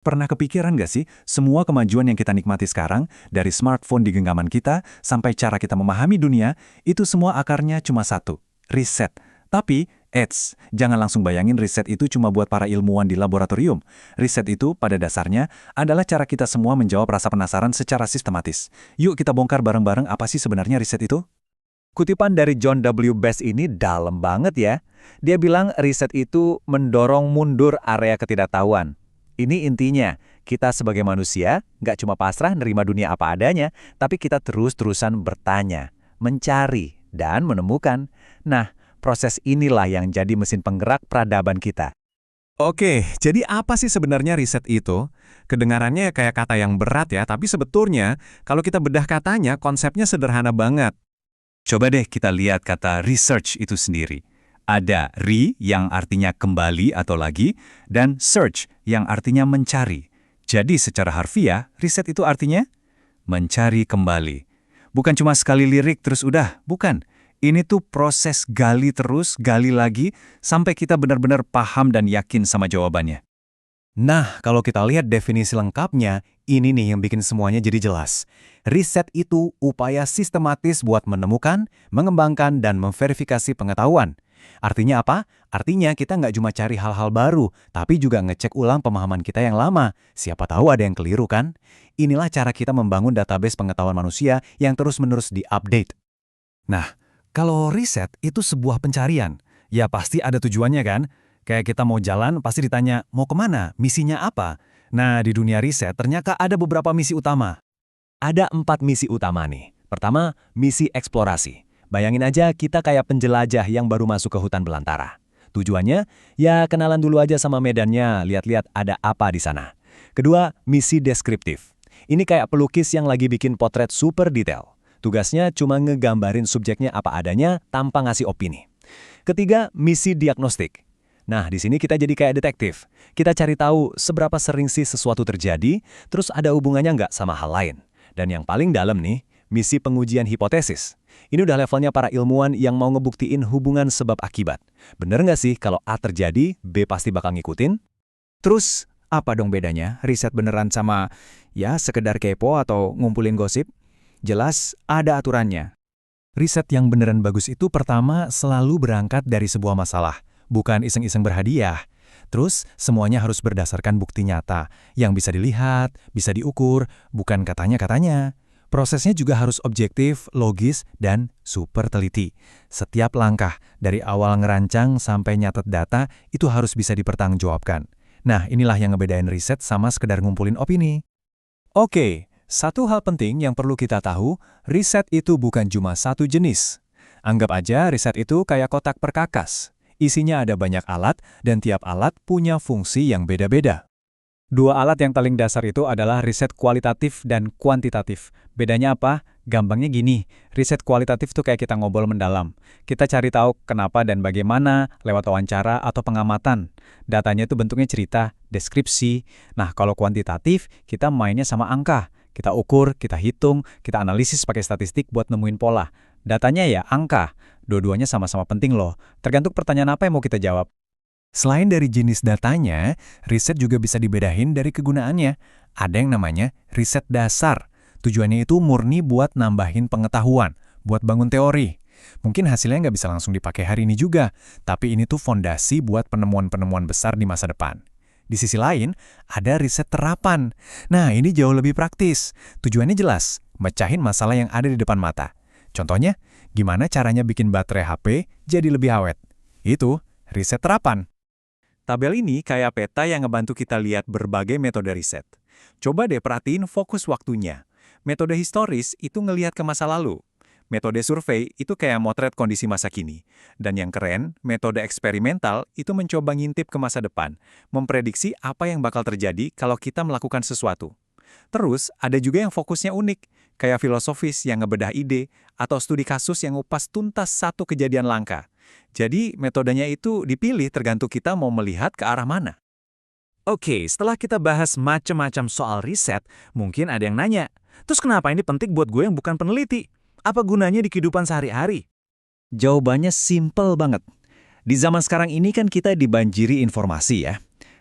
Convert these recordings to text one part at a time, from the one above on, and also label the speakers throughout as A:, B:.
A: Pernah kepikiran nggak sih, semua kemajuan yang kita nikmati sekarang, dari smartphone di genggaman kita, sampai cara kita memahami dunia, itu semua akarnya cuma satu, riset. Tapi, jangan langsung bayangin riset itu cuma buat para ilmuwan di laboratorium. Riset itu, pada dasarnya, adalah cara kita semua menjawab rasa penasaran secara sistematis. Yuk kita bongkar bareng-bareng apa sih sebenarnya riset itu?
B: Kutipan dari John W. Best ini dalam banget ya. Dia bilang riset itu mendorong mundur area ketidaktahuan. Ini intinya, kita sebagai manusia nggak cuma pasrah nerima dunia apa adanya, tapi kita terus-terusan bertanya, mencari, dan menemukan. Nah, proses inilah yang jadi mesin penggerak peradaban kita.
A: Oke, jadi apa sih sebenarnya riset itu? Kedengarannya kayak kata yang berat ya, tapi sebetulnya, kalau kita bedah katanya, konsepnya sederhana banget. Coba deh kita lihat kata research itu sendiri. Ada yang artinya kembali atau lagi, dan search yang artinya mencari. Jadi secara harfiah, riset itu artinya mencari kembali. Bukan cuma sekali lirik terus udah, bukan. Ini tuh proses gali terus, gali lagi, sampai kita benar-benar paham dan yakin sama jawabannya.
B: Nah, kalau kita lihat definisi lengkapnya, ini nih yang bikin semuanya jadi jelas. Riset itu upaya sistematis buat menemukan, mengembangkan, dan memverifikasi pengetahuan. Artinya apa? Artinya kita nggak cuma cari hal-hal baru, tapi juga ngecek ulang pemahaman kita yang lama. Siapa tahu ada yang keliru kan? Inilah cara kita membangun database pengetahuan manusia yang terus-menerus di-update.
A: Nah, kalau riset itu sebuah pencarian, ya pasti ada tujuannya kan? Kayak kita mau jalan, pasti ditanya, mau kemana? Misinya apa? Nah, di dunia riset ternyata ada beberapa misi utama.
B: Ada 4 misi utama nih. Pertama, misi eksplorasi. Bayangin aja kita kayak penjelajah yang baru masuk ke hutan belantara. Tujuannya, ya kenalan dulu aja sama medannya, lihat-lihat ada apa di sana. Kedua, misi deskriptif. Ini kayak pelukis yang lagi bikin potret super detail. Tugasnya cuma ngegambarin subjeknya apa adanya tanpa ngasih opini. Ketiga, misi diagnostik. Nah, di sini kita jadi kayak detektif. Kita cari tahu seberapa sering sih sesuatu terjadi, terus ada hubungannya nggak sama hal lain. Dan yang paling dalam nih, misi pengujian hipotesis. Ini udah levelnya para ilmuwan yang mau ngebuktiin hubungan sebab akibat. Bener nggak sih kalau A terjadi, B pasti bakal ngikutin?
C: Terus, apa dong bedanya riset beneran sama ya sekedar kepo atau ngumpulin gosip? Jelas ada aturannya.
A: Riset yang beneran bagus itu pertama selalu berangkat dari sebuah masalah, bukan iseng-iseng berhadiah. Terus, semuanya harus berdasarkan bukti nyata, yang bisa dilihat, bisa diukur, bukan katanya-katanya. Prosesnya juga harus objektif, logis, dan super teliti. Setiap langkah, dari awal ngerancang sampai nyatet data, itu harus bisa dipertanggungjawabkan. Nah, inilah yang ngebedain riset sama sekedar ngumpulin opini. Oke, satu hal penting yang perlu kita tahu, riset itu bukan cuma satu jenis. Anggap aja riset itu kayak kotak perkakas. Isinya ada banyak alat, dan tiap alat punya fungsi yang beda-beda. Dua alat yang paling dasar itu adalah riset kualitatif dan kuantitatif. Bedanya apa? Gampangnya gini, riset kualitatif tuh kayak kita ngobrol mendalam. Kita cari tahu kenapa dan bagaimana lewat wawancara atau pengamatan. Datanya itu bentuknya cerita, deskripsi. Nah, kalau kuantitatif, kita mainnya sama angka. Kita ukur, kita hitung, kita analisis pakai statistik buat nemuin pola. Datanya ya angka. Dua-duanya sama-sama penting loh. Tergantung pertanyaan apa yang mau kita jawab. Selain dari jenis datanya, riset juga bisa dibedahin dari kegunaannya. Ada yang namanya riset dasar. Tujuannya itu murni buat nambahin pengetahuan, buat bangun teori. Mungkin hasilnya nggak bisa langsung dipakai hari ini juga, tapi ini tuh fondasi buat penemuan-penemuan besar di masa depan. Di sisi lain, ada riset terapan. Nah, ini jauh lebih praktis. Tujuannya jelas, mecahin masalah yang ada di depan mata. Contohnya, gimana caranya bikin baterai HP jadi lebih awet? Itu riset terapan. Tabel ini kayak peta yang ngebantu kita lihat berbagai metode riset. Coba deh perhatiin fokus waktunya. Metode historis itu ngelihat ke masa lalu. Metode survei itu kayak motret kondisi masa kini. Dan yang keren, metode eksperimental itu mencoba ngintip ke masa depan, memprediksi apa yang bakal terjadi kalau kita melakukan sesuatu. Terus, ada juga yang fokusnya unik, kayak filosofis yang ngebedah ide, atau studi kasus yang ngupas tuntas satu kejadian langka. Jadi, metodenya itu dipilih tergantung kita mau melihat ke arah mana.
C: Oke, setelah kita bahas macam-macam soal riset, mungkin ada yang nanya, terus kenapa ini penting buat gue yang bukan peneliti? Apa gunanya di kehidupan sehari-hari?
B: Jawabannya simple banget. Di zaman sekarang ini kan kita dibanjiri informasi ya.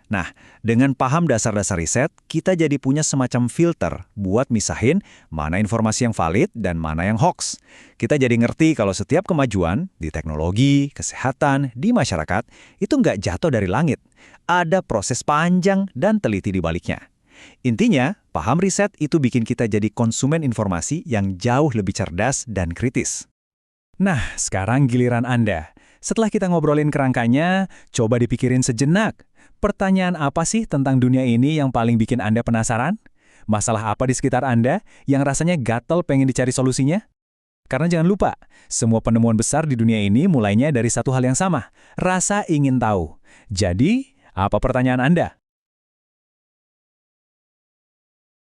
B: Nah, dengan paham dasar-dasar riset, kita jadi punya semacam filter buat misahin mana informasi yang valid dan mana yang hoax. Kita jadi ngerti kalau setiap kemajuan di teknologi, kesehatan, di masyarakat, itu nggak jatuh dari langit. Ada proses panjang dan teliti di baliknya. Intinya, paham riset itu bikin kita jadi konsumen informasi yang jauh lebih cerdas dan kritis.
A: Nah, sekarang giliran Anda. Setelah kita ngobrolin kerangkanya, coba dipikirin sejenak. Pertanyaan apa sih tentang dunia ini yang paling bikin Anda penasaran? Masalah apa di sekitar Anda yang rasanya gatel pengen dicari solusinya? Karena jangan lupa, semua penemuan besar di dunia ini mulainya dari satu hal yang sama, rasa ingin tahu. Jadi, apa pertanyaan Anda?